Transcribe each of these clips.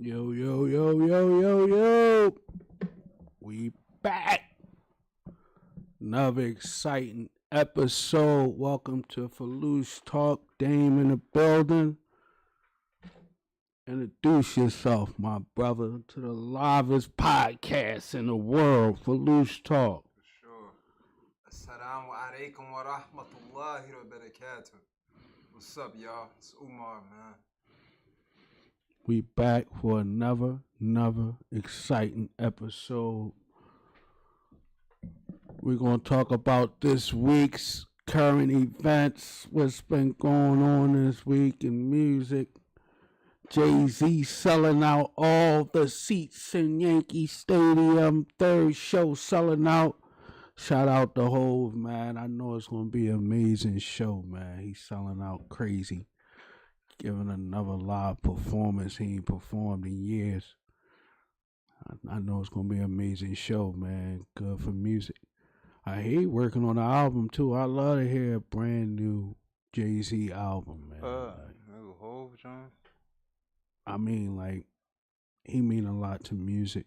Yo, yo, yo, yo, yo, yo. We back. Another exciting episode. Welcome to Filoosh Talk. Dame in the building. Introduce yourself, my brother, to the livest podcast in the world, Filoosh Talk. Sure. Assalamu alaikum wa rahmatullahi wa barakatuh. What's up, y'all? It's Umar, man. We back for another exciting episode. We're going to talk about this week's current events, what's been going on this week in music. Jay-Z selling out all the seats in Yankee Stadium. Third show selling out. Shout out to Hove, man. I know it's going to be an amazing show, man. He's selling out crazy. Giving another live performance he ain't performed in years. I know it's going to be an amazing show, man. Good for music. I hate working on the album, too. I love to hear a brand new Jay-Z album, man. Hove, John? I mean, like, he mean a lot to music.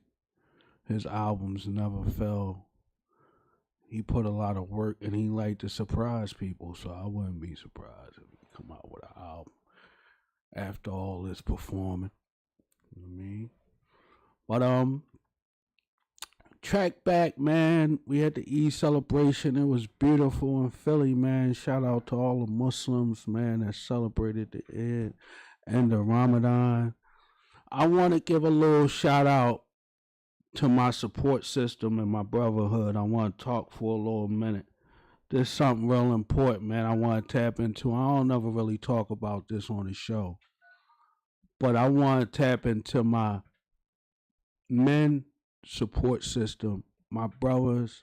His albums never fell. He put a lot of work, and he liked to surprise people, so I wouldn't be surprised if he come out with an album after all this performing. You know what I mean? But, track back, man. We had the Eid celebration. It was beautiful in Philly, man. Shout out to all the Muslims, man, that celebrated the Eid and the Ramadan. I want to give a little shout out to my support system and my brotherhood. I want to talk for a little minute. There's something real important, man, I want to tap into. I don't ever really talk about this on the show. But I want to tap into my men support system, my brothers,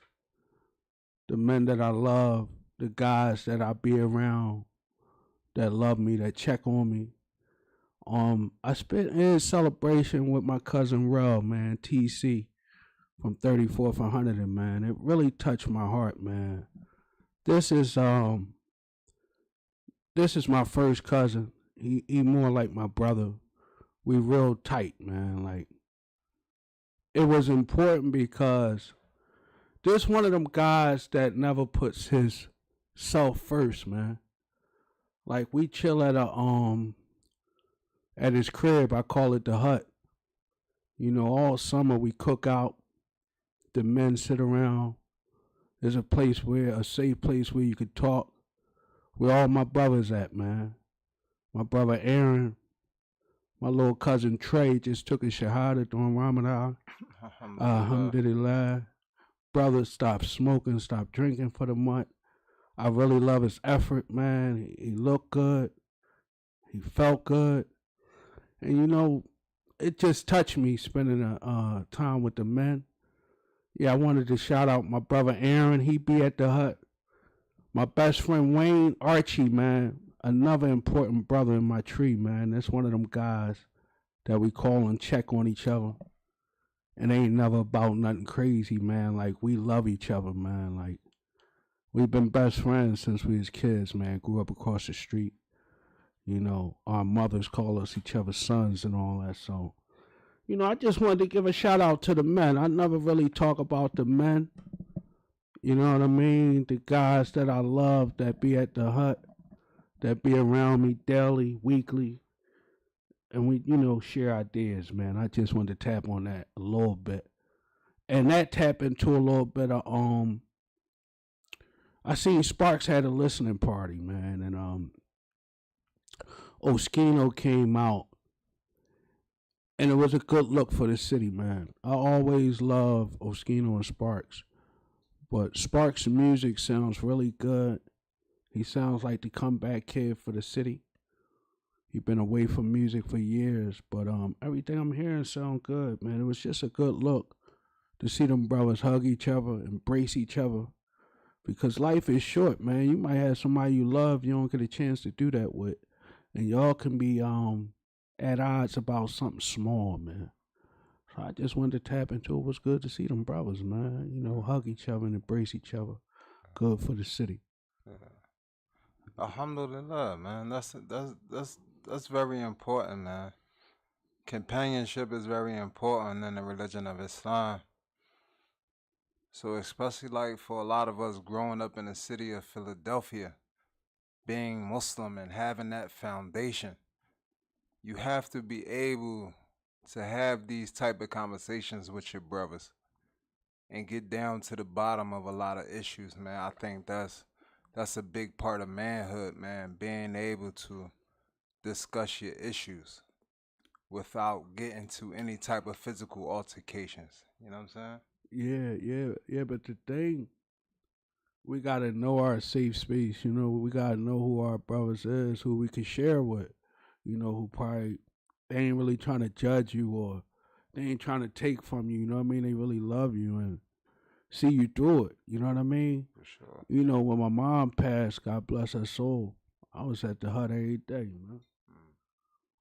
the men that I love, the guys that I be around, that love me, that check on me. I spent in celebration with my cousin Rel, man, TC, from 34th and 100, man. It really touched my heart, man. This is my first cousin. He more like my brother. We real tight, man. Like, it was important because this one of them guys that never puts his self first, man. Like, we chill at his crib. I call it the hut. You know, all summer we cook out. The men sit around. There's a safe place where you could talk. Where all my brothers at, man. My brother Aaron, my little cousin Trey just took a shahada during Ramadan. Alhamdulillah. Brother stopped smoking, stopped drinking for the month. I really love his effort, man. He looked good. He felt good. And, you know, it just touched me spending time with the men. Yeah, I wanted to shout out my brother Aaron. He be at the hut. My best friend Wayne Archie, man. Another important brother in my tree, man. That's one of them guys that we call and check on each other. And ain't never about nothing crazy, man. Like, we love each other, man. Like, we've been best friends since we was kids, man. Grew up across the street. You know, our mothers call us each other's sons and all that. So, you know, I just wanted to give a shout out to the men. I never really talk about the men. You know what I mean? The guys that I love that be at the hut, that be around me daily, weekly. And we, you know, share ideas, man. I just wanted to tap on that a little bit. And that tap into a little bit of, I seen Sparks had a listening party, man. And, Oskino came out, and it was a good look for the city, man. I always love Oskino and Sparks, but Sparks' music sounds really good. He sounds like the comeback kid for the city. He been away from music for years, but everything I'm hearing sound good, man. It was just a good look to see them brothers hug each other, embrace each other, because life is short, man. You might have somebody you love you don't get a chance to do that with. And y'all can be at odds about something small, man. So I just wanted to tap into it. It was good to see them brothers, man. You know, hug each other and embrace each other. Good for the city. Alhamdulillah, man. That's very important, man. Companionship is very important in the religion of Islam. So, especially like for a lot of us growing up in the city of Philadelphia, being Muslim and having that foundation, you have to be able to have these type of conversations with your brothers and get down to the bottom of a lot of issues, man. I think that's a big part of manhood, man, being able to discuss your issues without getting to any type of physical altercations. You know what I'm saying? Yeah. But the thing, we gotta know our safe space. You know, we gotta know who our brothers is, who we can share with. You know, who probably they ain't really trying to judge you or they ain't trying to take from you. You know what I mean? They really love you and see you through it. You know what I mean? For sure. You know, when my mom passed, God bless her soul, I was at the hut every day. You know,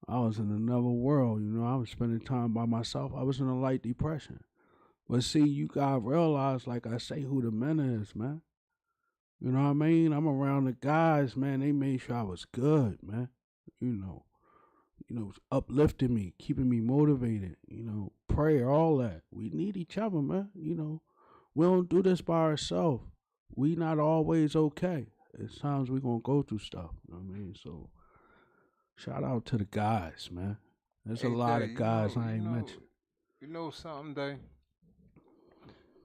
I was in another world. You know, I was spending time by myself. I was in a light depression. But see, you gotta realize, like I say, who the men is, man. You know what I mean? I'm around the guys, man. They made sure I was good, man. You know, uplifting me, keeping me motivated. You know, prayer, all that. We need each other, man. You know, we don't do this by ourselves. We not always okay. At times we gonna go through stuff. You know what I mean? So, shout out to the guys, man. There's a Hey, lot Day, of guys I ain't mentioned. you know something, Day?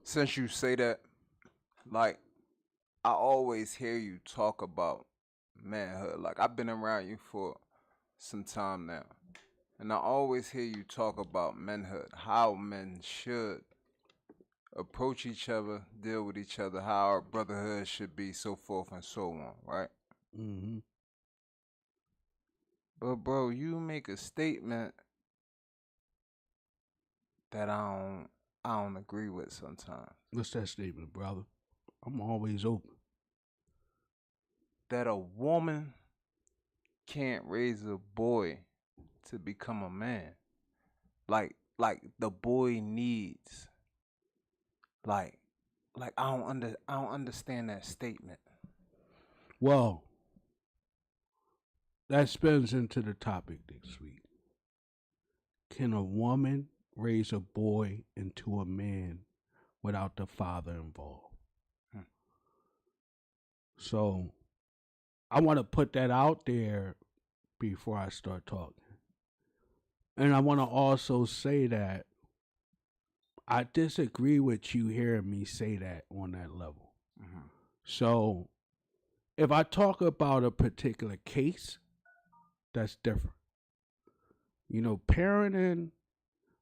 Since you say that, like, I always hear you talk about manhood. Like, I've been around you for some time now. And I always hear you talk about manhood, how men should approach each other, deal with each other, how our brotherhood should be, so forth and so on, right? Mm-hmm. But bro, you make a statement that I don't agree with sometimes. What's that statement, brother? I'm always open. That a woman can't raise a boy to become a man. Like the boy needs like I don't understand that statement. Well, that spins into the topic this week. Can a woman raise a boy into a man without the father involved? Hmm. So I want to put that out there before I start talking. And I want to also say that I disagree with you hearing me say that on that level. Mm-hmm. So if I talk about a particular case, that's different. You know, parenting,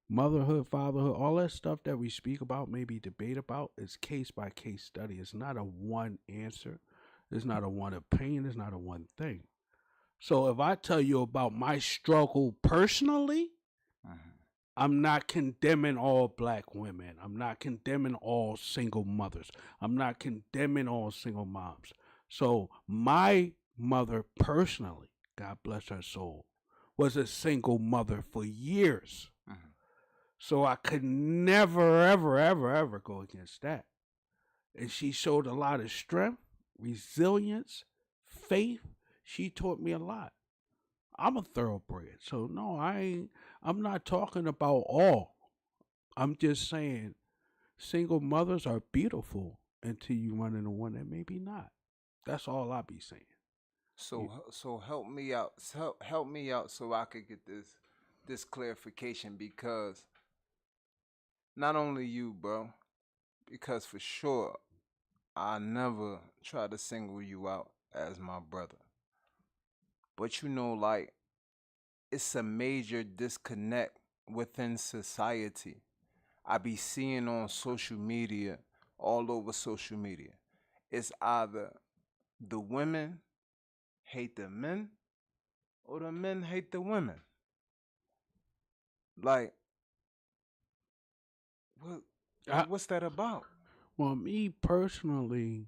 motherhood, fatherhood, all that stuff that we speak about, maybe debate about, is case by case study. It's not a one answer. It's not a one opinion. It's not a one thing. So if I tell you about my struggle personally, Mm-hmm. I'm not condemning all black women. I'm not condemning all single mothers. I'm not condemning all single moms. So my mother personally, God bless her soul, was a single mother for years. Mm-hmm. So I could never, ever go against that. And she showed a lot of strength, resilience, faith. She taught me a lot. I'm a thoroughbred. So no, I'm not talking about all. I'm just saying single mothers are beautiful until you run into one that maybe not. That's all I be saying. So help me out. Help me out so I could get this clarification, because not only you, bro, because for sure I never try to single you out as my brother. But you know, like, it's a major disconnect within society. I be seeing on social media, all over social media. It's either the women hate the men or the men hate the women. Like, what, I, what's that about? well, me personally,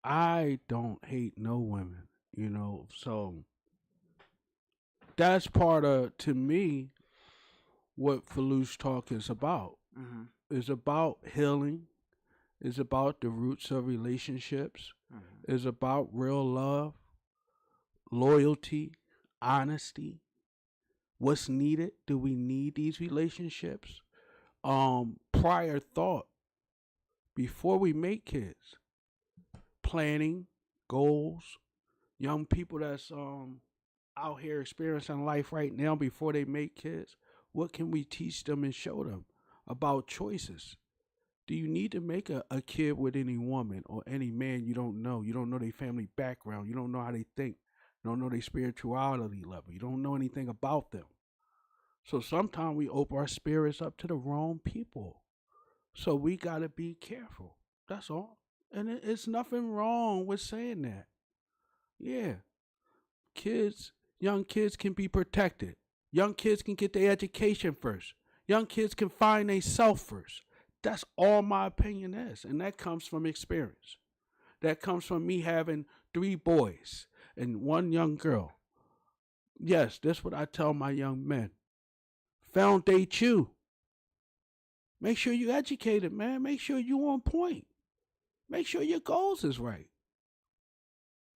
I don't hate no women, you know. So that's part of, to me, what Filoosh Talk is about. Mm-hmm. It's about healing. It's about the roots of relationships. Mm-hmm. It's about real love, loyalty, honesty, What's needed? Do we need these relationships? Prior thought before we make kids, planning, goals, young people that's out here experiencing life right now before they make kids. What can we teach them and show them about choices? Do you need to make a kid with any woman or any man you don't know? You don't know their family background. You don't know how they think. You don't know their spirituality level. You don't know anything about them. So sometimes we open our spirits up to the wrong people. So we got to be careful. That's all. And it's nothing wrong with saying that. Yeah. Kids, young kids can be protected. Young kids can get their education first. Young kids can find their self first. That's all my opinion is. And that comes from experience. That comes from me having 3 boys and 1 young girl. Yes, that's what I tell my young men. Foundate you. Make sure you educated, man. Make sure you on point. Make sure your goals is right.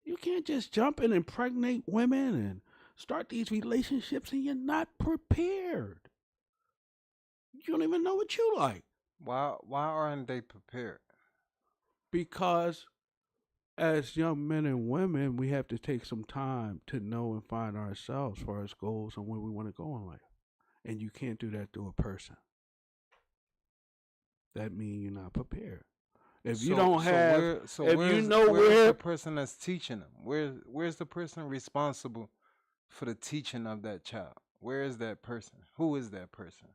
You can't just jump and impregnate women and start these relationships and you're not prepared. You don't even know what you like. Why aren't they prepared? Because as young men and women, we have to take some time to know and find ourselves for our goals and where we want to go in life. And you can't do that through a person. That means you're not prepared. If you don't have, if you know where's the person that's teaching them? Where's the person responsible for the teaching of that child? Where is that person? Who is that person?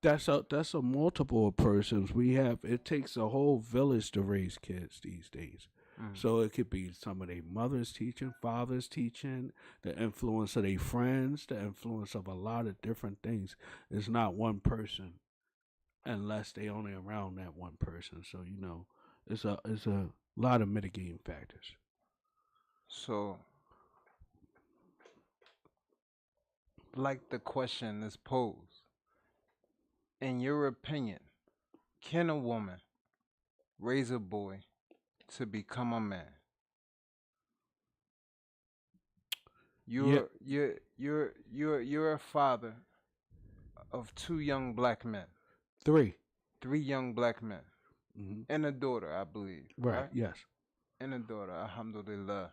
That's a multiple of persons. It takes a whole village to raise kids these days. So it could be some of their mothers teaching, fathers teaching, the influence of their friends, the influence of a lot of different things. It's not one person unless they only around that one person. So, it's a lot of mitigating factors. So, like the question is posed, in your opinion, can a woman raise a boy to become a man? You're a father of 2 young black men. 3 young black men. Mm-hmm. And a daughter, I believe. Right? Yes. And a daughter, alhamdulillah.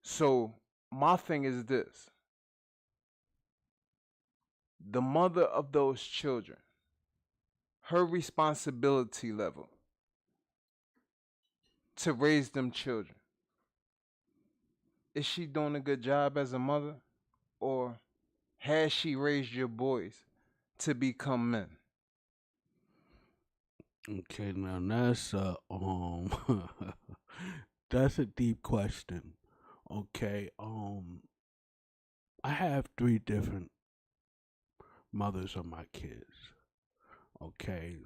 So my thing is this. The mother of those children, her responsibility level to raise them children, is she doing a good job as a mother? Or has she raised your boys to become men? Okay, now that's that's a deep question. Okay, I have 3 different mothers of my kids. Okay,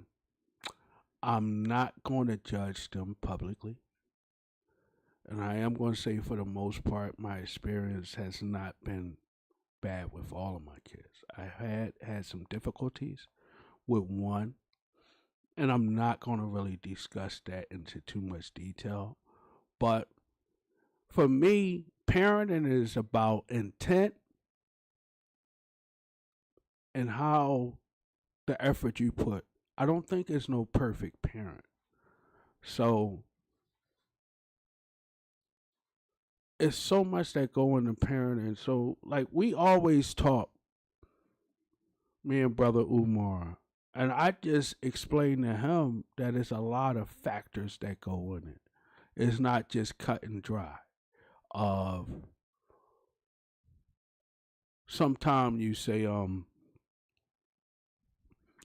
I'm not going to judge them publicly, and I am going to say for the most part, my experience has not been bad with all of my kids. I had some difficulties with one. And I'm not going to really discuss that into too much detail. But for me, parenting is about intent and how the effort you put. I don't think there's no perfect parent. So it's so much that go into parenting. So like we always talk, me and brother Umar, and I just explained to him that it's a lot of factors that go in it. It's not just cut and dry. Sometimes you say,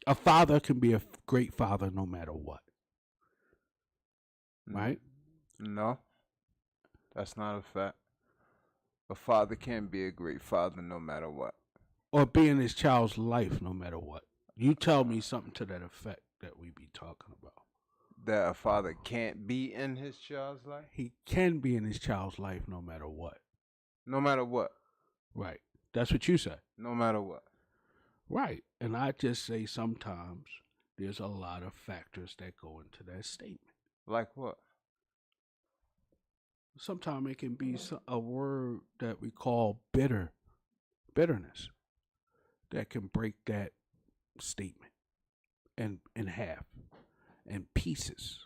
a father can be a great father no matter what. Right? No, that's not a fact. A father can't be a great father no matter what. Or be in his child's life no matter what. You tell me something to that effect that we be talking about. That a father can't be in his child's life? He can be in his child's life no matter what. No matter what? Right. That's what you say. No matter what? Right. And I just say sometimes there's a lot of factors that go into that statement. Like what? Sometimes it can be a word that we call bitterness, that can break that statement in half, in pieces.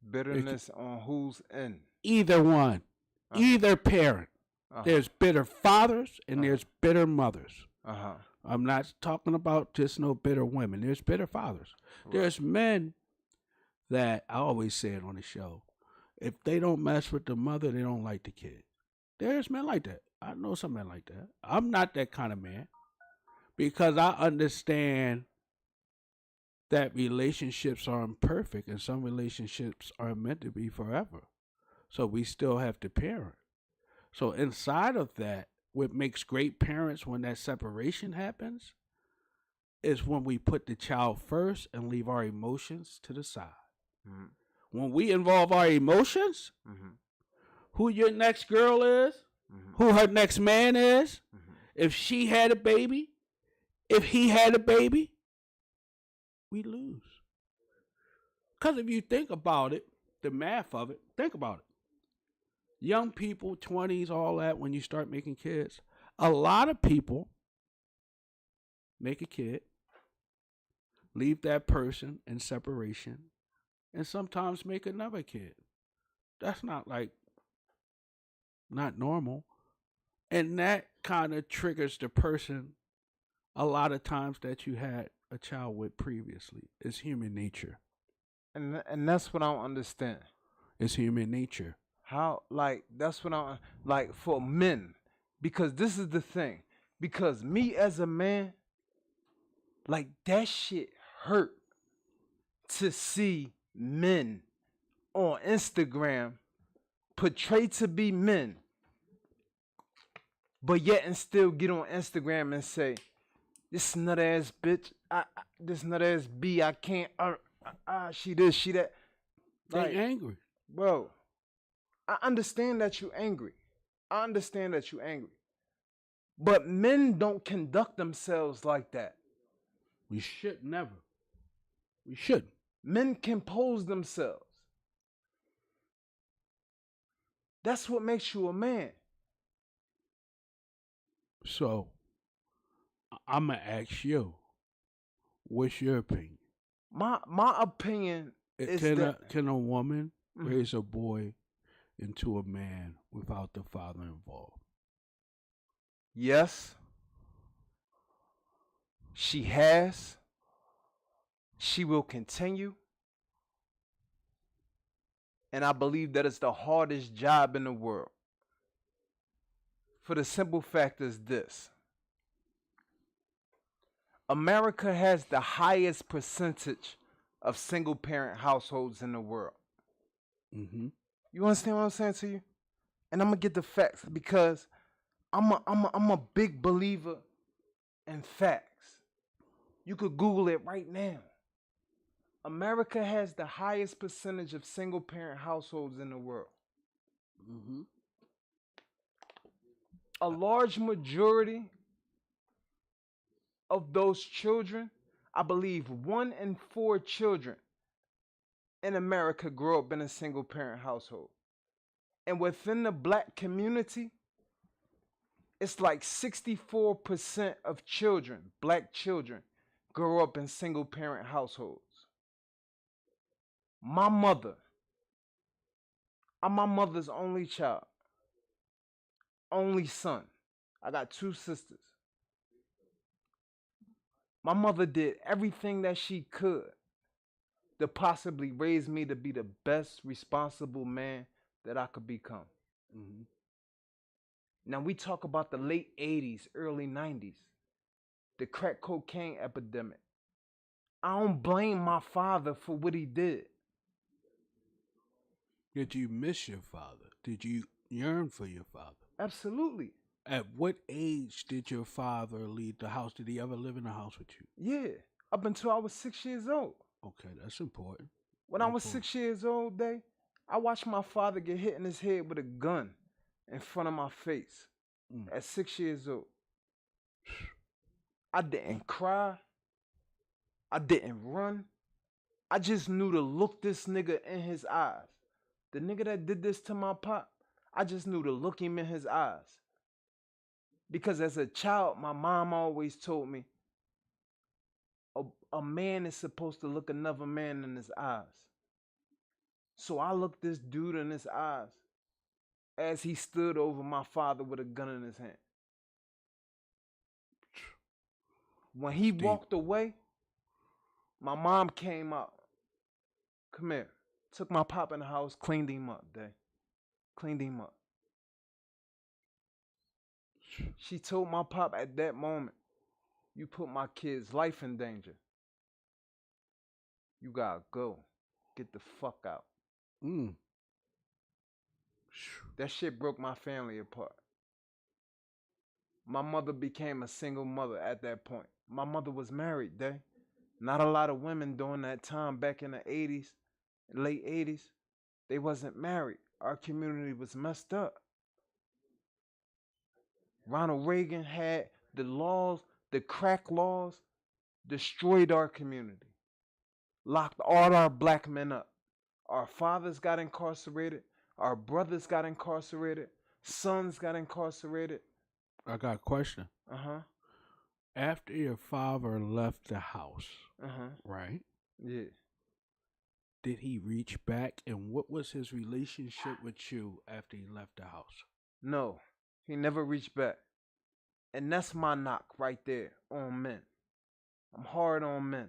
It can, Bitterness on whose end? either one, Uh huh. either parent. Uh huh. There's bitter fathers and Uh huh. there's bitter mothers. Uh huh. I'm not talking about just no bitter women. There's bitter fathers. Right. There's men that I always say it on the show. If they don't mess with the mother, they don't like the kid. There's men like that. I know some men like that. I'm not that kind of man because I understand that relationships are imperfect and some relationships are meant to be forever. So we still have to parent. So inside of that, what makes great parents when that separation happens is when we put the child first and leave our emotions to the side. Mm-hmm. When we involve our emotions, Mm-hmm. who your next girl is, Mm-hmm. who her next man is, Mm-hmm. if she had a baby, if he had a baby, we lose. Because if you think about it, the math of it, think about it. Young people, 20s, all that, when you start making kids, a lot of people make a kid, leave that person in separation, and sometimes make another kid. That's not like, not normal. And that kind of triggers the person a lot of times that you had a child with previously. It's human nature. And that's what I don't understand. It's human nature. How, like, that's what I like for men, because this is the thing. Because me as a man, like, that shit hurt to see men on Instagram portray to be men, but yet and still get on Instagram and say, this nut ass bitch, this nut ass B, I can't, she this, she that. They Like, angry. bro, I understand that you angry. I understand that you angry. But men don't conduct themselves like that. We should never. We shouldn't. Men compose themselves. That's what makes you a man. So I'm gonna ask you, what's your opinion? My opinion is that Can a woman Mhm. raise a boy into a man without the father involved? Yes, she has. She will continue. And I believe that it's the hardest job in the world. For the simple fact is this: America has the highest percentage of single parent households in the world. Mm-hmm. You understand what I'm saying to you? And I'm gonna get the facts because I'm a big believer in facts. You could Google it right now. America has the highest percentage of single parent households in the world. Mm-hmm. A large majority of those children, I believe 1 in 4 children in America grow up in a single parent household. And within the black community, it's like 64% of children, black children, grow up in single parent households. My mother, I'm my mother's only child, only son. I got 2 sisters. My mother did everything that she could to possibly raise me to be the best responsible man that I could become. Mm-hmm. Now we talk about the late 80s, early 90s, the crack cocaine epidemic. I don't blame my father for what he did. Did you miss your father? Did you yearn for your father? Absolutely. At what age did your father leave the house? Did he ever live in the house with you? Yeah. Up until I was 6 years old. Okay, that's important. When I was 6 years old, I watched my father get hit in his head with a gun in front of my face at 6 years old. I didn't cry. I didn't run. I just knew to look this nigga in his eyes. The nigga that did this to my pop, I just knew to look him in his eyes. Because as a child, my mom always told me a, a man is supposed to look another man in his eyes. So I looked this dude in his eyes as he stood over my father with a gun in his hand. When he walked away, my mom came out. Come here. Took my pop in the house, cleaned him up, Day. Cleaned him up. She told my pop at that moment, you put my kid's life in danger. You gotta go. Get the fuck out. That shit broke my family apart. My mother became a single mother at that point. My mother was married, Day. Not a lot of women during that time back in the 80s, late 80s, they wasn't married. Our community was messed up. Ronald Reagan had the laws, the crack laws, destroyed our community. Locked all our black men up. Our fathers got incarcerated. Our brothers got incarcerated. Sons got incarcerated. I got a question. After your father left the house, right? Yeah. Did he reach back, and what was his relationship with you after he left the house? No, he never reached back. And that's my knock right there on men. I'm hard on men.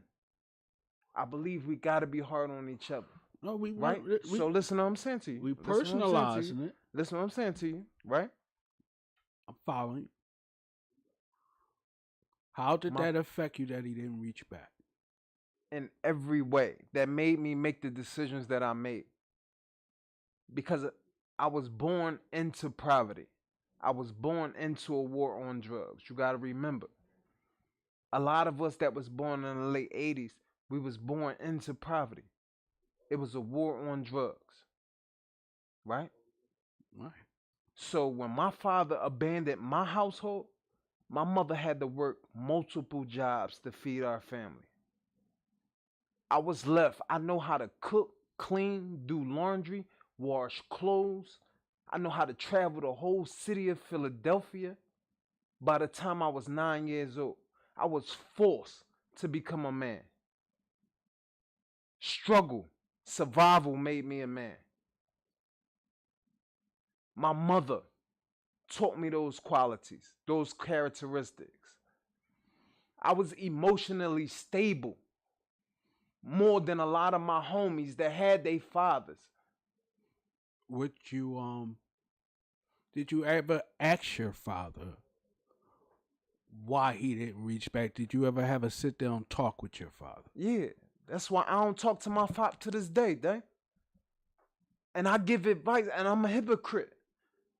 I believe we gotta be hard on each other. No, we right. So listen to what I'm saying to you. We personalizing it. Listen to what I'm saying to you, right? I'm following. How did that affect you that he didn't reach back? In every way that made me make the decisions that I made. Because I was born into poverty. I was born into a war on drugs. You got to remember. A lot of us that was born in the late 80s, we was born into poverty. It was a war on drugs. Right? Right. So when my father abandoned my household, my mother had to work multiple jobs to feed our family. I was left. I know how to cook, clean, do laundry, wash clothes. I know how to travel the whole city of Philadelphia. By the time I was 9 years old, I was forced to become a man. Struggle, survival made me a man. My mother taught me those qualities, those characteristics. I was emotionally stable more than a lot of my homies that had their fathers. Would you did you ever ask your father why he didn't reach back? Did you ever have a sit down talk with your father? Yeah, that's why I don't talk to my father to this day, And I give advice, and I'm a hypocrite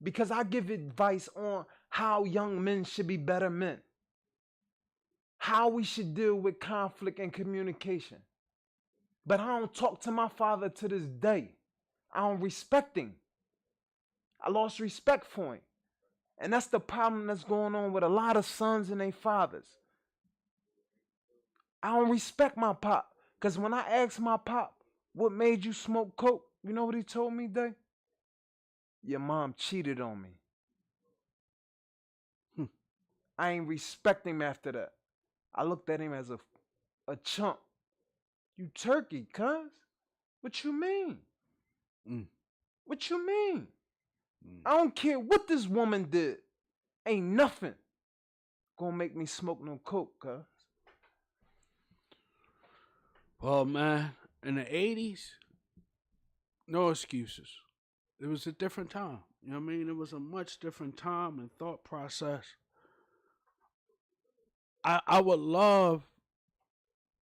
because I give advice on how young men should be better men, how we should deal with conflict and communication. But I don't talk to my father to this day. I don't respect him. I lost respect for him. And that's the problem that's going on with a lot of sons and their fathers. I don't respect my pop. Because when I asked my pop, what made you smoke coke? You know what he told me, Day? Your mom cheated on me. I ain't respect him after that. I looked at him as a chump. You turkey, cuz? What you mean? What you mean? I don't care what this woman did. Ain't nothing gonna make me smoke no coke, cuz. Well, man, in the 80s, no excuses. It was a different time. You know what I mean? It was a much different time and thought process. I would love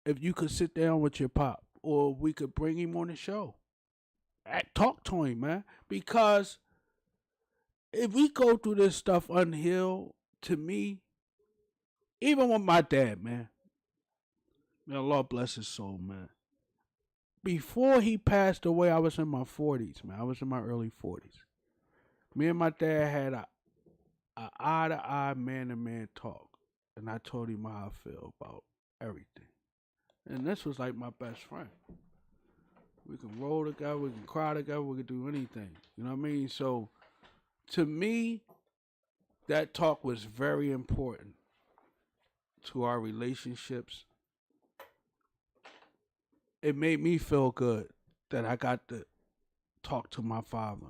if you could sit down with your pop, or we could bring him on the show. Talk to him, man. Because if we go through this stuff unhealed, to me, even with my dad, man, may Allah bless his soul, man. Before he passed away, I was in my 40s, man. I was in my early 40s. Me and my dad had a eye-to-eye, man-to-man talk. And I told him how I feel about everything. And this was like my best friend. We can roll together, we can cry together, we can do anything. You know what I mean? So To me, that talk was very important to our relationships. It made me feel good that I got to talk to my father.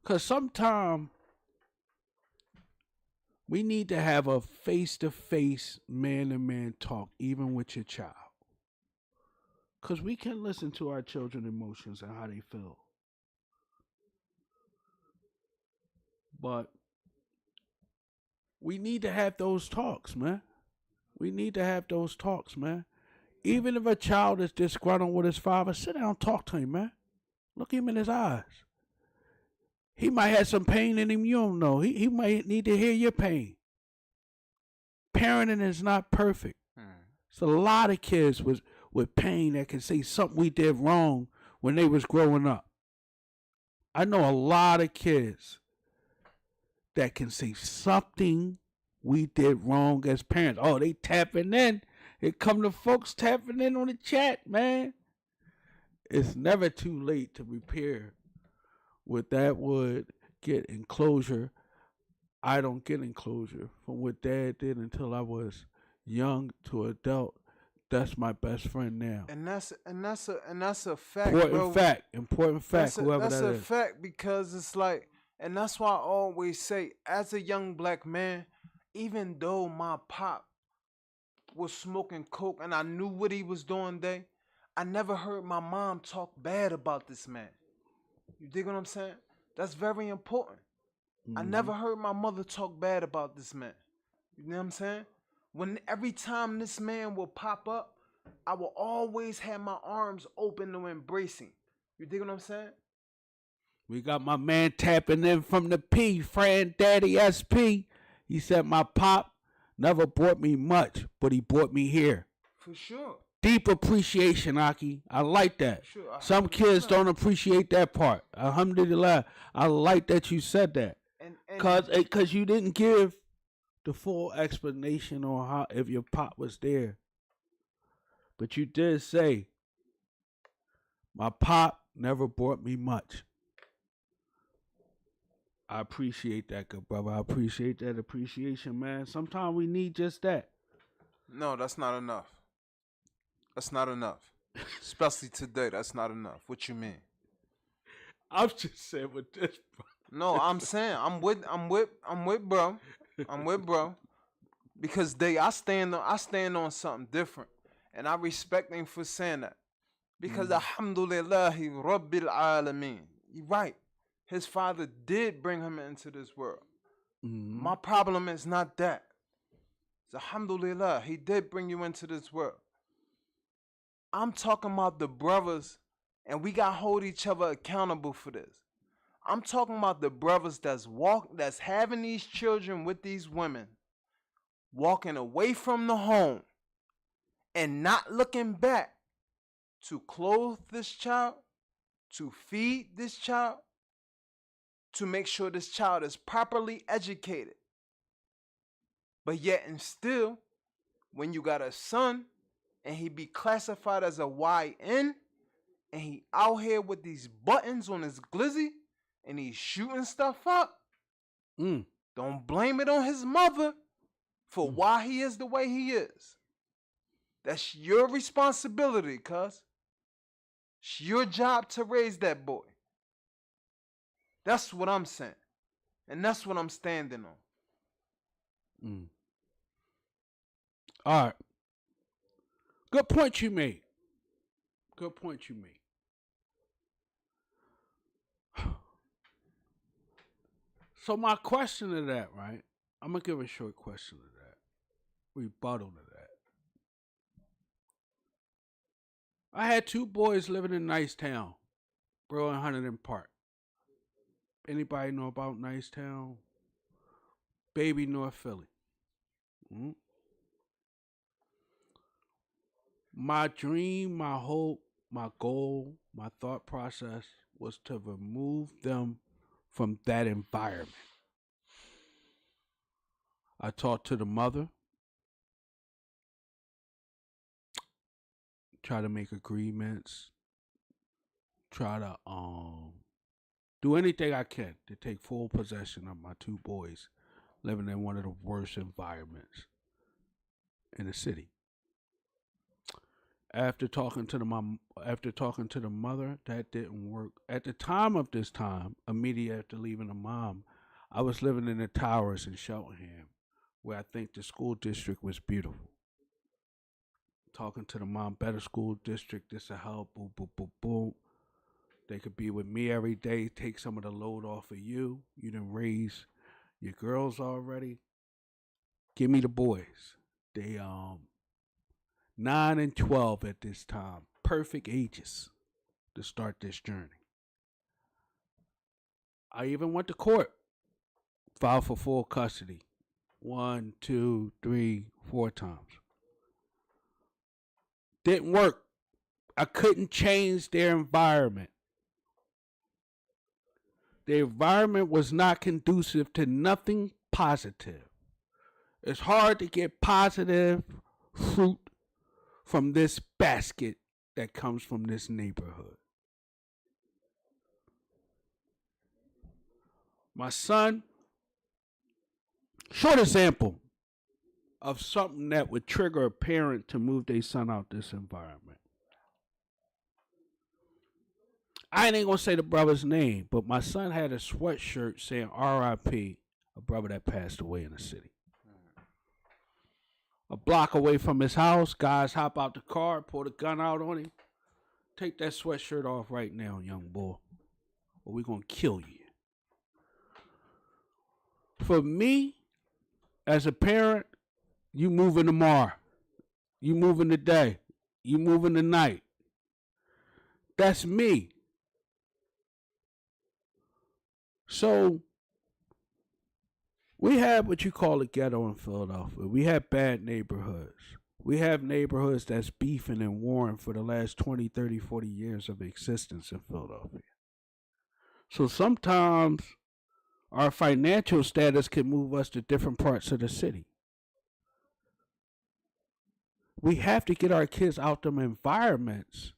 Because sometimes we need to have a face to face, man to man talk, even with your child. Because we can listen to our children's emotions and how they feel. But we need to have those talks, man. We need to have those talks, man. Even if a child is disgruntled with his father, sit down and talk to him, man. Look him in his eyes. He might have some pain in him you don't know. He might need to hear your pain. Parenting is not perfect. It's a lot of kids with pain that can say something we did wrong when they was growing up. I know a lot of kids that can say something we did wrong as parents. Oh, they tapping in. Here come the folks tapping in on the chat, man. It's never too late to repair what that would get enclosure. I don't get enclosure from what dad did until I was young to adult. That's my best friend now. And that's a fact, Important bro. Important fact. Whoever that's that a is. fact because it's like, and that's why I always say, as a young black man, even though my pop was smoking coke and I knew what he was doing there, I never heard my mom talk bad about this man. You dig what I'm saying? That's very important. I never heard my mother talk bad about this man. You know what I'm saying? Every time this man will pop up, I will always have my arms open to embrace him. You dig what I'm saying? We got my man tapping in from the P, Fran Daddy SP. He said my pop never bought me much, but he brought me here. For sure. Deep appreciation, Aki. I like that. Sure. Some kids don't appreciate that part. Alhamdulillah. I like that you said that. Cause you didn't give the full explanation on how if your pop was there. But you did say my pop never brought me much. I appreciate that, good brother. I appreciate that appreciation, man. Sometimes we need just that. No, that's not enough. That's not enough. Especially today, that's not enough. What you mean? I'm just saying with this, bro. No, I'm saying I'm with bro. I'm with bro. Because I stand on something different. And I respect him for saying that. Because alhamdulillahi rabbil alameen. You're right. His father did bring him into this world. My problem is not that. It's alhamdulillah, he did bring you into this world. I'm talking about the brothers, and we got to hold each other accountable for this. I'm talking about the brothers that's having these children with these women, walking away from the home and not looking back to clothe this child, to feed this child, to make sure this child is properly educated. But yet and still, when you got a son and he be classified as a YN and he out here with these buttons on his glizzy and he's shooting stuff up, don't blame it on his mother for why he is the way he is. That's your responsibility, cuz. It's your job to raise that boy. That's what I'm saying. And that's what I'm standing on. All right. Good point you made. Good point you made. So my question to that, right? I'm going to give a short question to that. Rebuttal to that. I had two boys living in Nicetown, Bro and Huntington Park. Anybody know about Nicetown? Baby, North Philly. My dream, my hope, my goal, my thought process was to remove them from that environment. I talked to the mother, try to make agreements, try to do anything I can to take full possession of my two boys living in one of the worst environments in the city. After talking to the mother, that didn't work. At the time of this time, immediately after leaving the mom, I was living in the towers in Cheltenham, where I think the school district was beautiful. Talking to the mom, better school district, this will help, boom, boom, boom, boom. They could be with me every day, take some of the load off of you. You done raise your girls already. Give me the boys. They 9 and 12 at this time. Perfect ages to start this journey. I even went to court. Filed for full custody. 1, 2, 3, 4 times. Didn't work. I couldn't change their environment. The environment was not conducive to nothing positive. It's hard to get positive fruit from this basket that comes from this neighborhood. My son, short example of something that would trigger a parent to move their son out this environment. I ain't gonna say the brother's name, but my son had a sweatshirt saying R.I.P., a brother that passed away in the city. A block away from his house, guys hop out the car, pull the gun out on him. Take that sweatshirt off right now, young boy, or we're gonna kill you. For me, as a parent, you moving tomorrow. You moving today. You moving tonight. That's me. So, we have what you call a ghetto in Philadelphia. We have bad neighborhoods. We have neighborhoods that's beefing and warring for the last 20, 30, 40 years of existence in Philadelphia. So sometimes our financial status can move us to different parts of the city. We have to get our kids out them environments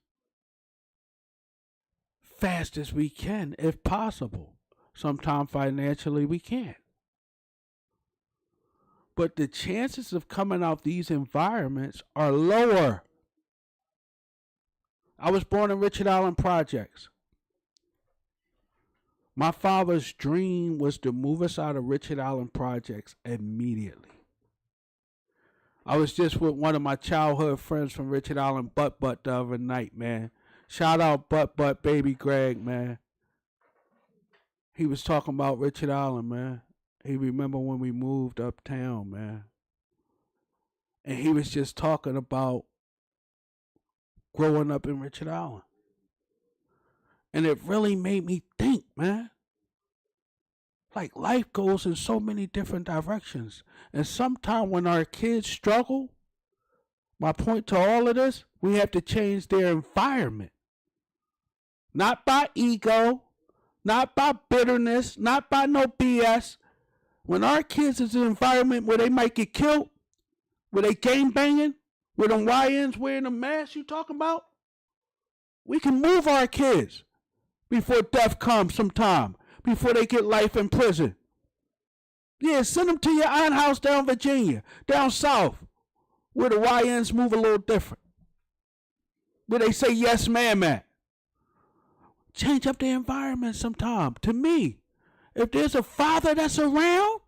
fast as we can, if possible. Sometimes financially we can't. But the chances of coming out these environments are lower. I was born in Richard Allen Projects. My father's dream was to move us out of Richard Allen Projects immediately. I was just with one of my childhood friends from Richard Allen, Butt the other night, man. Shout out Butt Baby Greg, man. He was talking about Richard Allen, man. He remember when we moved uptown, man. And he was just talking about growing up in Richard Allen. And it really made me think, man. Like, life goes in so many different directions. And sometimes when our kids struggle, my point to all of this, we have to change their environment. Not by ego, not by bitterness, not by no BS. When our kids is in an environment where they might get killed, where they gang banging, where them YNs wearing the mask you talking about, we can move our kids before death comes sometime, before they get life in prison. Yeah, send them to your aunt house down Virginia, down south, where the YNs move a little different, where they say yes ma'am at. Change up the environment sometime. To me, if there's a father that's around,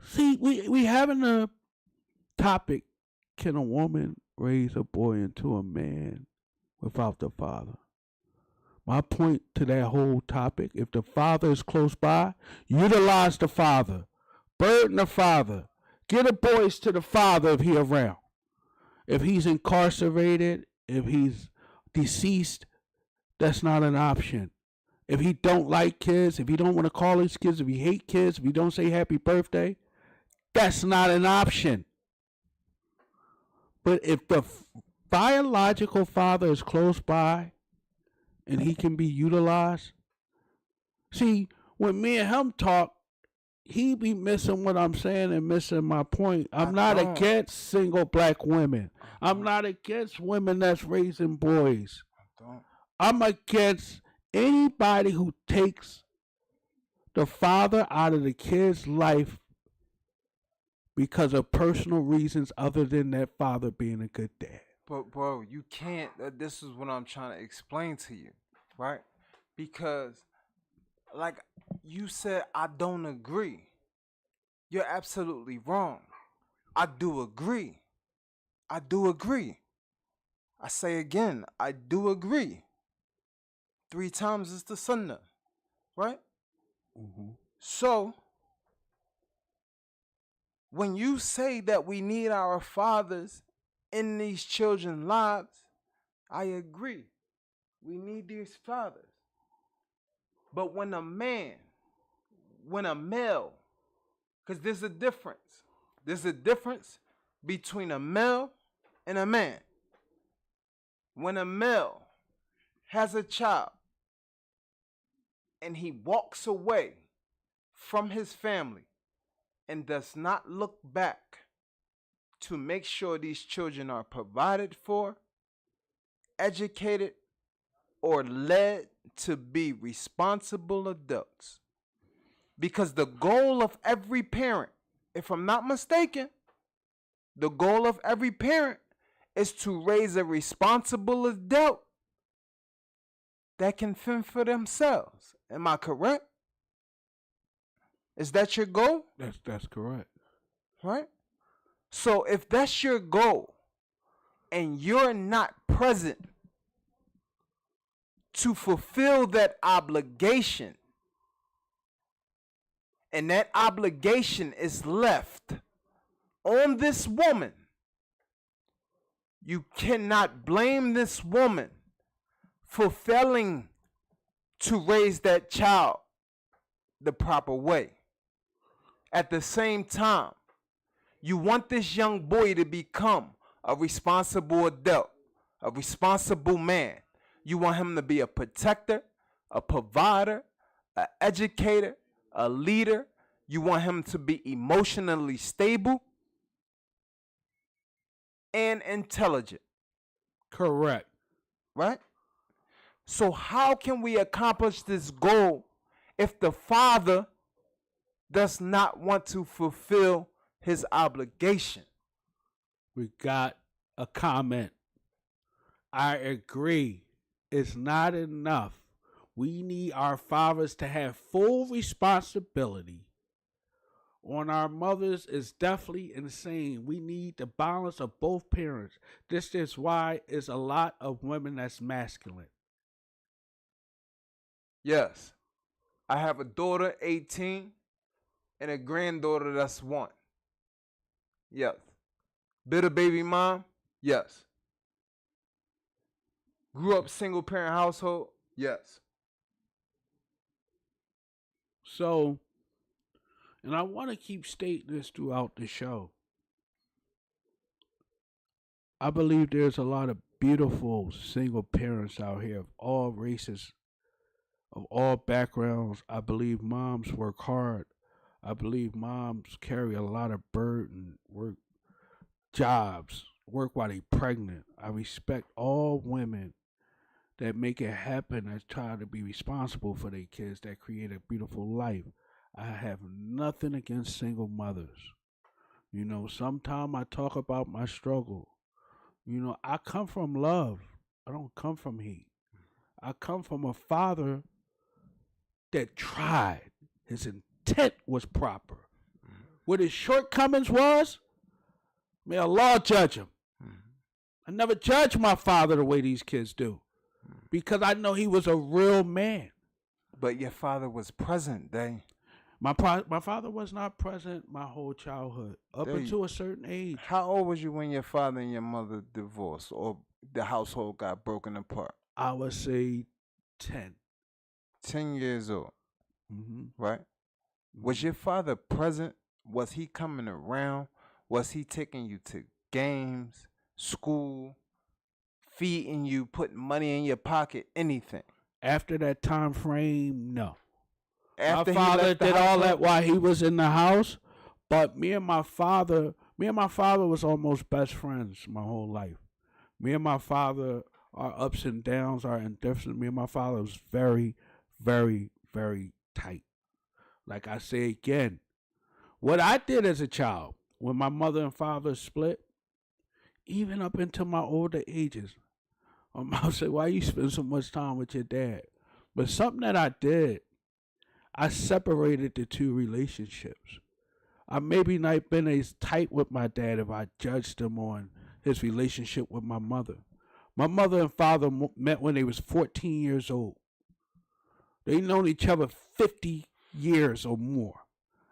see, we having a topic, can a woman raise a boy into a man without the father? My point to that whole topic, if the father is close by, utilize the father. Burden the father. Get the boys to the father if he's around. If he's incarcerated, if he's deceased, that's not an option. If he don't like kids, if he don't want to call his kids, if he hate kids, if he don't say happy birthday, that's not an option. But if the biological father is close by and he can be utilized, see, when me and him talk, he be missing what I'm saying and missing my point. I'm not against single black women. I'm not against women that's raising boys. I'm against Anybody who takes the father out of the kid's life because of personal reasons other than that father being a good dad. But bro, you can't. This is what I'm trying to explain to you, right? Because, like you said, I don't agree. You're absolutely wrong. I do agree. I do agree. I say again, I do agree. 3 times is the sunnah, right? Mm-hmm. So, when you say that we need our fathers in these children's lives, I agree. We need these fathers. But when a male, because there's a difference. There's a difference between a male and a man. When a male has a child and he walks away from his family and does not look back to make sure these children are provided for, educated, or led to be responsible adults. Because the goal of every parent, if I'm not mistaken, the goal of every parent is to raise a responsible adult that can fend for themselves. Am I correct? Is that your goal? That's correct. Right? So if that's your goal and you're not present to fulfill that obligation, and that obligation is left on this woman, you cannot blame this woman for failing to raise that child the proper way. At the same time, you want this young boy to become a responsible adult, a responsible man. You want him to be a protector, a provider, an educator, a leader. You want him to be emotionally stable and intelligent. Correct. Right? So how can we accomplish this goal if the father does not want to fulfill his obligation? We got a comment. I agree. It's not enough. We need our fathers to have full responsibility. On our mothers is definitely insane. We need the balance of both parents. This is why it's a lot of women that's masculine. Yes. I have a daughter, 18, and a granddaughter that's 1. Yes. Bitter baby mom? Yes. Grew up single parent household? Yes. So, and I want to keep stating this throughout the show. I believe there's a lot of beautiful single parents out here of all races, of all backgrounds. I believe moms work hard. I believe moms carry a lot of burden, work jobs, work while they're pregnant. I respect all women that make it happen, that try to be responsible for their kids, that create a beautiful life. I have nothing against single mothers. You know, sometimes I talk about my struggle. You know, I come from love. I don't come from hate. I come from a father that tried. His intent was proper. What his shortcomings was, may Allah judge him. I never judged my father the way these kids do, because I know he was a real man. But your father was present, Day. My father was not present my whole childhood, up until a certain age. How old was you when your father and your mother divorced, or the household got broken apart? I would say 10. 10 years old, right? Mm-hmm. Was your father present? Was he coming around? Was he taking you to games, school, feeding you, putting money in your pocket, anything? After that time frame, no. After my father did all that while he was in the house, but me and my father was almost best friends my whole life. Me and my father our ups and downs, our indifference. Me and my father was very, very, very tight. Like I say again, what I did as a child when my mother and father split, even up into my older ages, my mom said, "Why you spend so much time with your dad?" But something that I did, I separated the two relationships. I maybe not been as tight with my dad if I judged him on his relationship with my mother. My mother and father met when they was 14 years old. They known each other 50 years or more.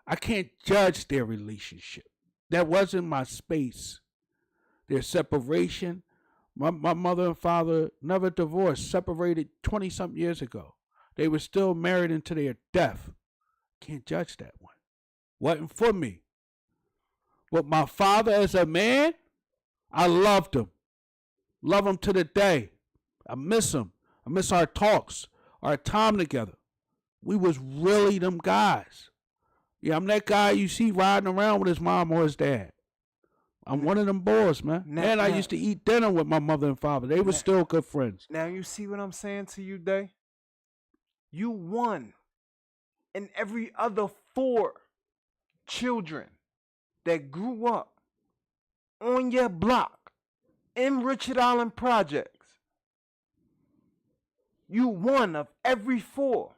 I can't judge their relationship. That wasn't my space. Their separation, my mother and father never divorced, separated 20 something years ago. They were still married until their death. Can't judge that one. Wasn't for me. But my father as a man, I loved him. Love him to the day. I miss him. I miss our talks, our time together. We was really them guys. Yeah, I'm that guy you see riding around with his mom or his dad. I'm one of them boys, man. And I used to eat dinner with my mother and father. They were still good friends. Now you see what I'm saying to you, Day? You won. And every other 4 children that grew up on your block in Richard Island Projects, you one of every 4.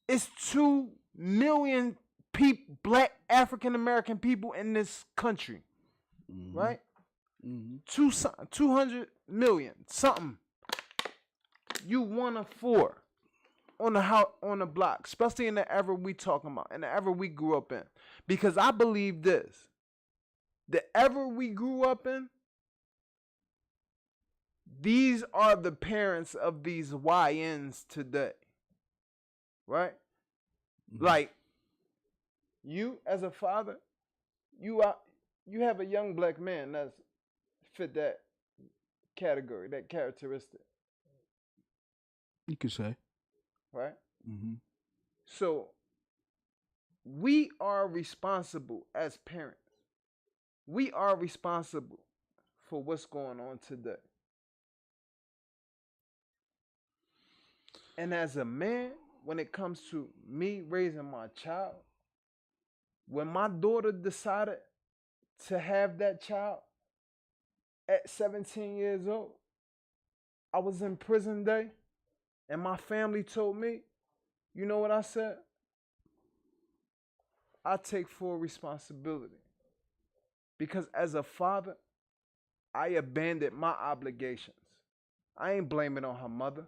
It's 2 million people, black African American people in this country, right? 200 million something. You one of 4 on the block, especially in the era we talking about, in the era we grew up in. Because I believe this: the era we grew up in, these are the parents of these YNs today, right? Like, you as a father, you have a young black man that's fit that category, that characteristic. You could say. Right? So, we are responsible as parents. We are responsible for what's going on today. And as a man, when it comes to me raising my child, when my daughter decided to have that child at 17 years old, I was in prison day, and my family told me, you know what I said? I take full responsibility. Because as a father, I abandoned my obligations. I ain't blaming on her mother.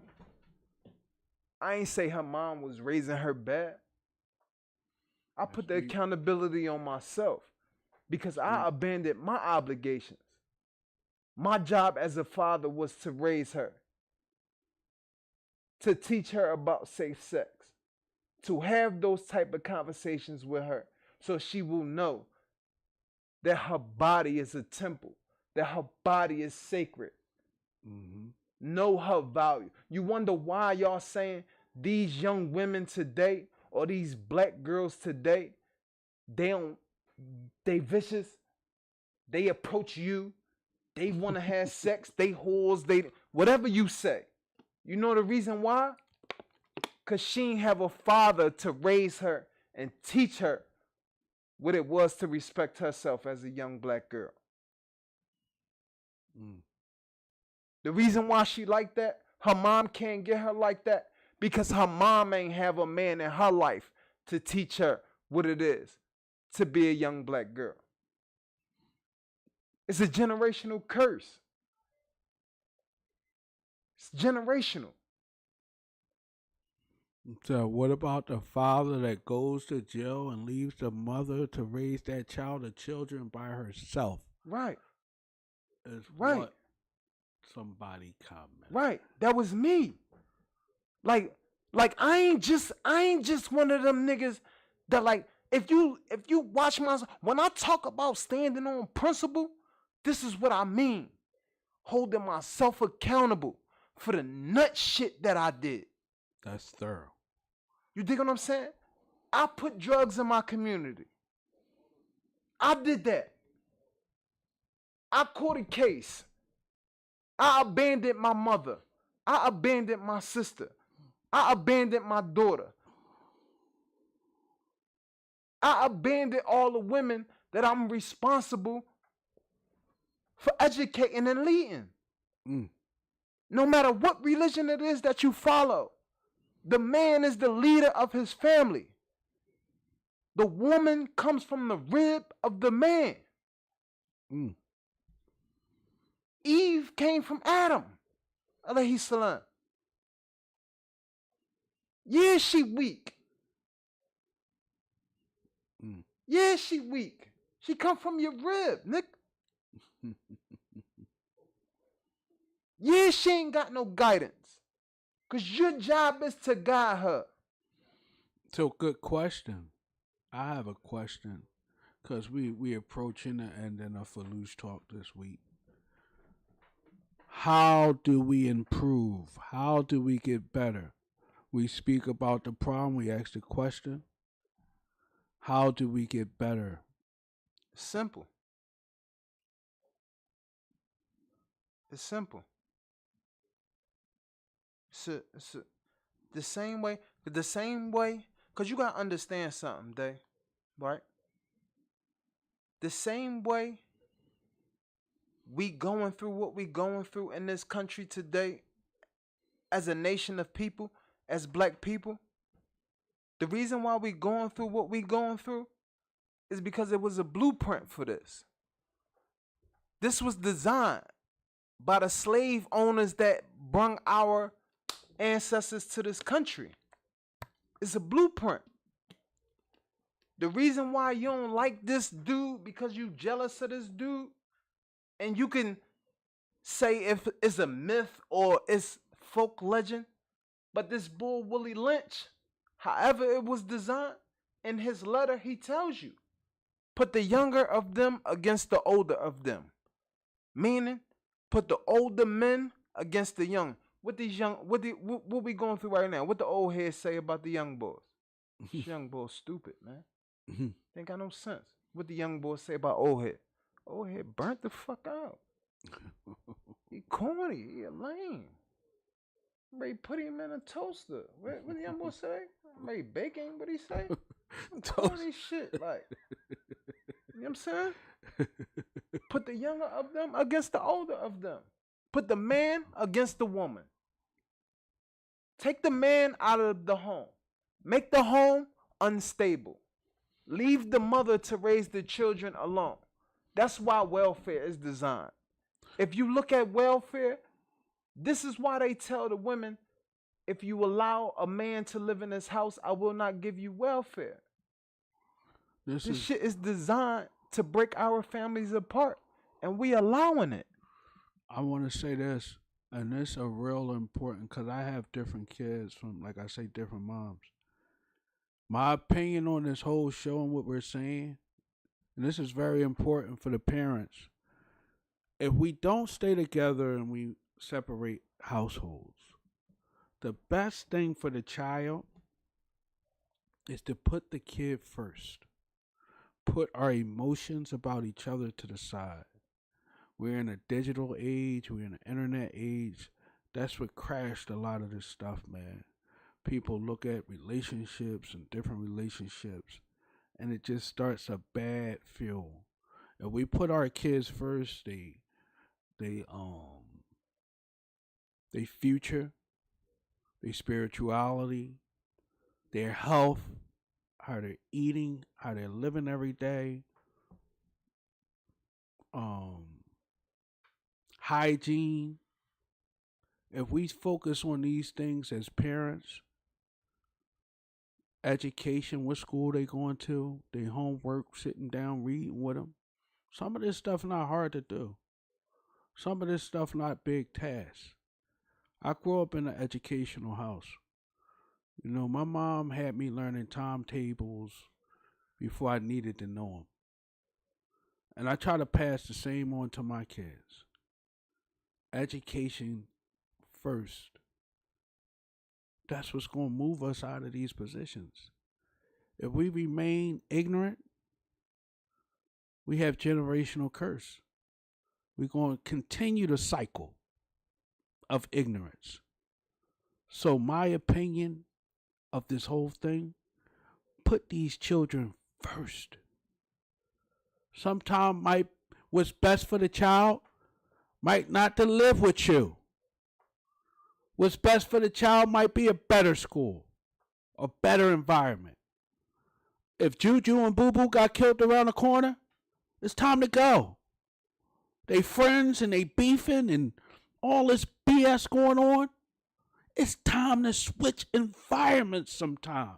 I ain't say her mom was raising her bad. I put the accountability on myself because I abandoned my obligations. My job as a father was to raise her, to teach her about safe sex, to have those type of conversations with her so she will know that her body is a temple, that her body is sacred. Know her value. You wonder why y'all saying these young women today or these black girls today, they vicious, they approach you, they want to have sex, they whores, they whatever you say. You know the reason why? Because she ain't have a father to raise her and teach her what it was to respect herself as a young black girl. The reason why she like that, her mom can't get her like that, because her mom ain't have a man in her life to teach her what it is to be a young black girl. It's a generational curse. It's generational. So what about the father that goes to jail and leaves the mother to raise that child or children by herself? Right. Is right. What somebody comment. Right. That was me. Like I ain't just one of them niggas that, like, if you watch when I talk about standing on principle, this is what I mean. Holding myself accountable for the nut shit that I did. That's thorough. You dig what I'm saying? I put drugs in my community. I did that. I caught a case I abandoned my mother. I abandoned my sister. I abandoned my daughter. I abandoned all the women that I'm responsible for educating and leading. Mm. No matter what religion it is that you follow, the man is the leader of his family. The woman comes from the rib of the man. Mm. Eve came from Adam, alayhi salam. Yeah, she weak. Mm. Yeah, she weak. She come from your rib, Nick. Yeah, she ain't got no guidance. Because your job is to guide her. So, good question. I have a question because we approaching the ending of Filoosh Talk this week. How do we improve? How do we get better? We speak about the problem. We ask the question. How do we get better? Simple. It's simple. The same way, because you got to understand something, Dave, right? The same way we going through what we going through in this country today as a nation of people, as black people, the reason why we going through what we going through is because it was a blueprint for this. This was designed by the slave owners that brung our ancestors to this country. It's a blueprint. The reason why you don't like this dude because you jealous of this dude, and you can say if it's a myth or it's folk legend, but this bull Willie Lynch, however it was designed, in his letter he tells you, put the younger of them against the older of them. Meaning, put the older men against the young. What we going through right now? What the old heads say about the young boys? This young boy's stupid, man. They ain't got no sense. What the young boys say about old head? Old head burnt the fuck out. He corny. He a lame. Maybe put him in a toaster. What the young boy say? Maybe baking. What he say? Corny shit. Like, you know what I'm saying? Put the younger of them against the older of them. Put the man against the woman. Take the man out of the home. Make the home unstable. Leave the mother to raise the children alone. That's why welfare is designed. If you look at welfare, this is why they tell the women, if you allow a man to live in his house, I will not give you welfare. This shit is designed to break our families apart, and we allowing it. I want to say this, and this is real important because I have different kids from, like I say, different moms. My opinion on this whole show and what we're saying, and this is very important for the parents. If we don't stay together and we separate households, the best thing for the child is to put the kid first. Put our emotions about each other to the side. We're in a digital age. We're in an internet age. That's what crashed a lot of this stuff, man. People look at relationships and different relationships, and it just starts a bad feel. If we put our kids first, they future, their spirituality, their health, how they're eating, how they're living every day, hygiene. If we focus on these things as parents, education, what school they going to, their homework, sitting down, reading with them. Some of this stuff not hard to do. Some of this stuff not big tasks. I grew up in an educational house. You know, my mom had me learning timetables before I needed to know them. And I try to pass the same on to my kids. Education first. That's what's going to move us out of these positions. If we remain ignorant, we have generational curse. We're going to continue to cycle. of ignorance. So my opinion of this whole thing, put these children first. Sometimes might what's best for the child might not to live with you. What's best for the child might be a better school, a better environment. If Juju and Boo Boo got killed around the corner, it's time to go. They friends and they beefing and all this BS going on. It's time to switch environments sometime.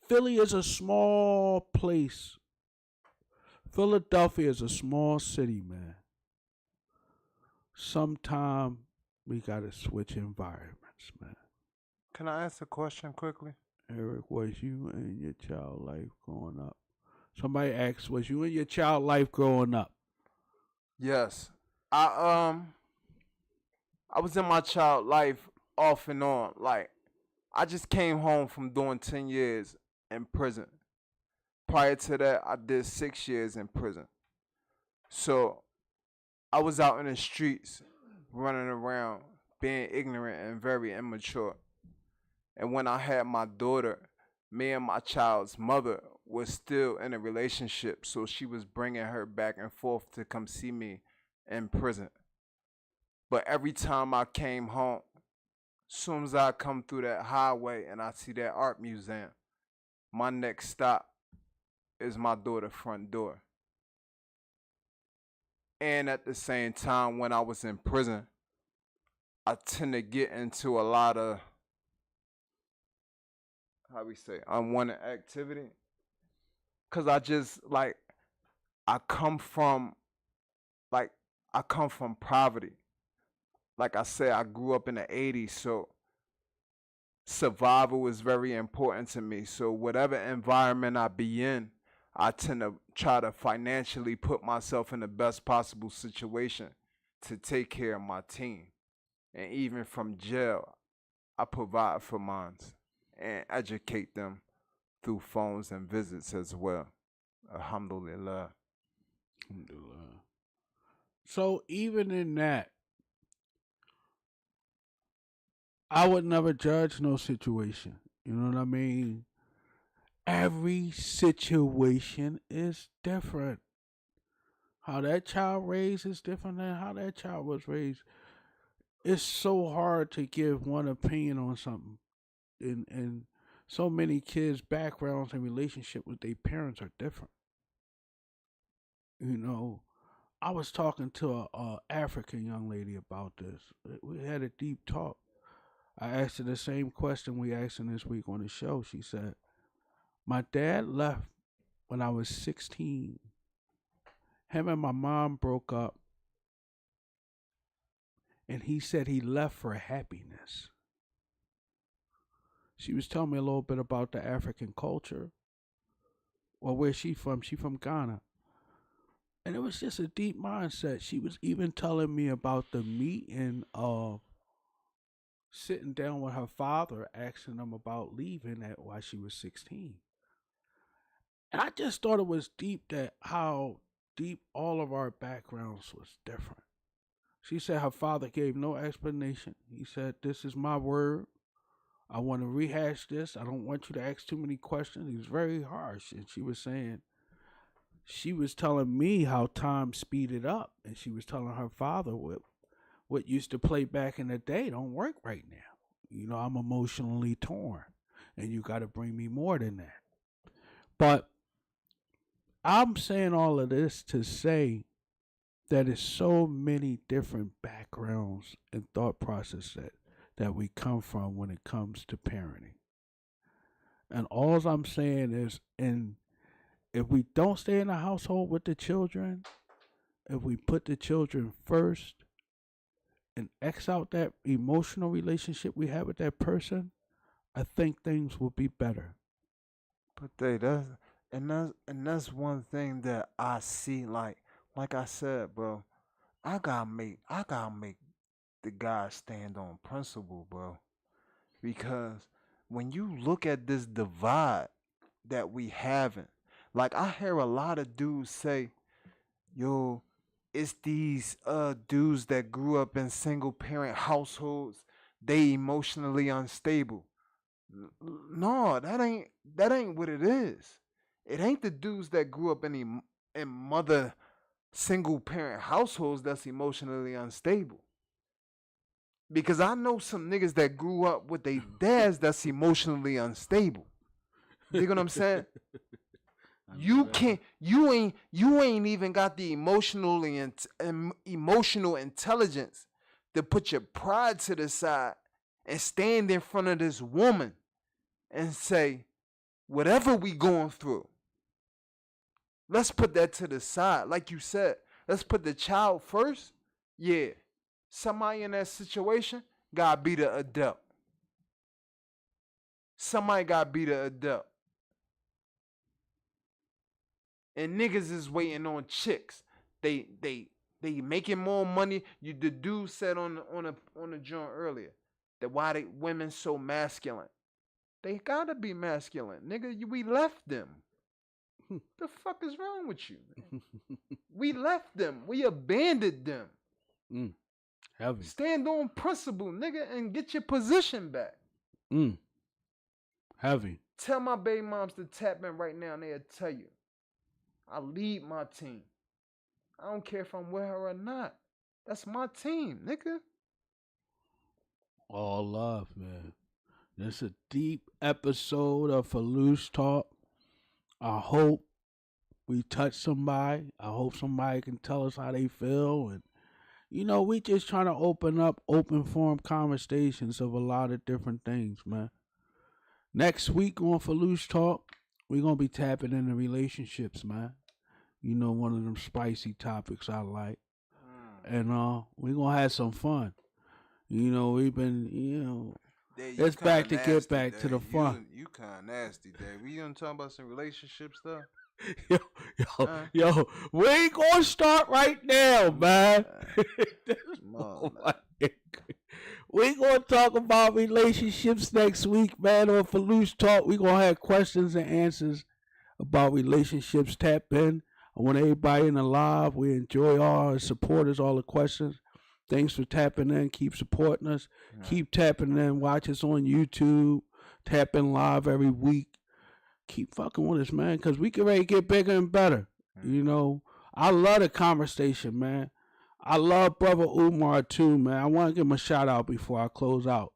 Philly is a small place. Philadelphia is a small city, man. Sometime we gotta switch environments, man. Can I ask a question quickly? Eric, was you in your child life growing up? Somebody asked, was you in your child life growing up? Yes. I was in my child life off and on. Like, I just came home from doing 10 years in prison. Prior to that, I did 6 years in prison. So I was out in the streets, running around, being ignorant and very immature. And when I had my daughter, me and my child's mother was still in a relationship, so she was bringing her back and forth to come see me in prison. But every time I came home, soon as I come through that highway and I see that art museum, my next stop is my daughter's front door. And at the same time, when I was in prison, I tend to get into a lot of, how we say, unwanted activity. Cause I just I come from like I come from poverty. Like I said, I grew up in the 80s, so survival is very important to me. So whatever environment I be in, I tend to try to financially put myself in the best possible situation to take care of my team. And even from jail, I provide for mine and educate them through phones and visits as well. Alhamdulillah. Alhamdulillah. So even in that, I would never judge no situation. You know what I mean? Every situation is different. How that child raised is different than how that child was raised. It's so hard to give one opinion on something. And so many kids' backgrounds and relationship with their parents are different. You know, I was talking to a African young lady about this. We had a deep talk. I asked her the same question we asked her this week on the show. She said, my dad left when I was 16. Him and my mom broke up. And he said he left for happiness. She was telling me a little bit about the African culture. Well, where's she from? She from Ghana. And it was just a deep mindset. She was even telling me about the meeting of sitting down with her father, asking him about leaving at while she was 16. And I just thought it was deep that how deep all of our backgrounds was different. She said her father gave no explanation. He said, this is my word. I want to rehash this. I don't want you to ask too many questions. He was very harsh. And she was saying, she was telling me how time speeded up. And she was telling her father what used to play back in the day don't work right now. You know, I'm emotionally torn. And you got to bring me more than that. But I'm saying all of this to say that there's so many different backgrounds and thought processes that we come from when it comes to parenting. And all I'm saying is, if we don't stay in the household with the children, if we put the children first and X out that emotional relationship we have with that person, I think things will be better. But that's one thing that I see. Like I said, bro, I gotta make the guy stand on principle, bro. Because when you look at this divide that we having, like I hear a lot of dudes say, yo, it's these dudes that grew up in single parent households. They emotionally unstable. No, that ain't what it is. It ain't the dudes that grew up in mother single parent households that's emotionally unstable. Because I know some niggas that grew up with their dads that's emotionally unstable. You know what I'm saying? You can't. You ain't even got the emotional intelligence to put your pride to the side and stand in front of this woman and say, whatever we going through, let's put that to the side. Like you said, let's put the child first. Yeah, somebody in that situation gotta be the adult. Somebody gotta be the adult. And niggas is waiting on chicks. They making more money. The dude said on the joint earlier that why they women so masculine. They gotta be masculine, nigga. We left them. The fuck is wrong with you? Man? We left them. We abandoned them. Heavy. Stand on principle, nigga, and get your position back. Heavy. Tell my baby moms to tap in right now and they'll tell you. I lead my team. I don't care if I'm with her or not. That's my team, nigga. All love, man. This is a deep episode of Filoosh Talk. I hope we touch somebody. I hope somebody can tell us how they feel. And, we just trying to open up open forum conversations of a lot of different things, man. Next week on Filoosh Talk, we're going to be tapping into relationships, man. One of them spicy topics I like. And we're going to have some fun. We've been, it's back to get back to the fun. You kind of nasty, Dave. We gonna talk about some relationship stuff? Yo, we ain't gonna start right now, man. We gonna talk about relationships next week, man. On Filoosh Talk, we gonna have questions and answers about relationships. Tap in. I want everybody in the live. We enjoy all our supporters, all the questions. Thanks for tapping in. Keep supporting us. Yeah. Keep tapping in. Watch us on YouTube. Tap in live every week. Keep fucking with us, man, because we can ready to get bigger and better. I love the conversation, man. I love Brother Umar, too, man. I want to give him a shout-out before I close out.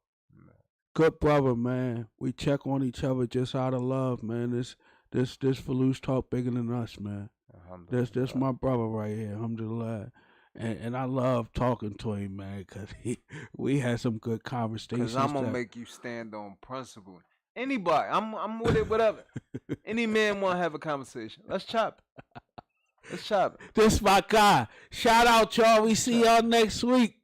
Good brother, man. We check on each other just out of love, man. This Filoosh Talk bigger than us, man. This my brother right here. Alhamdulillah. And I love talking to him, man, because we had some good conversations. Because I'm going to make you stand on principle. Anybody, I'm with it, whatever. Any man want to have a conversation. Let's chop it. This my guy. Shout out, y'all. We see y'all next week.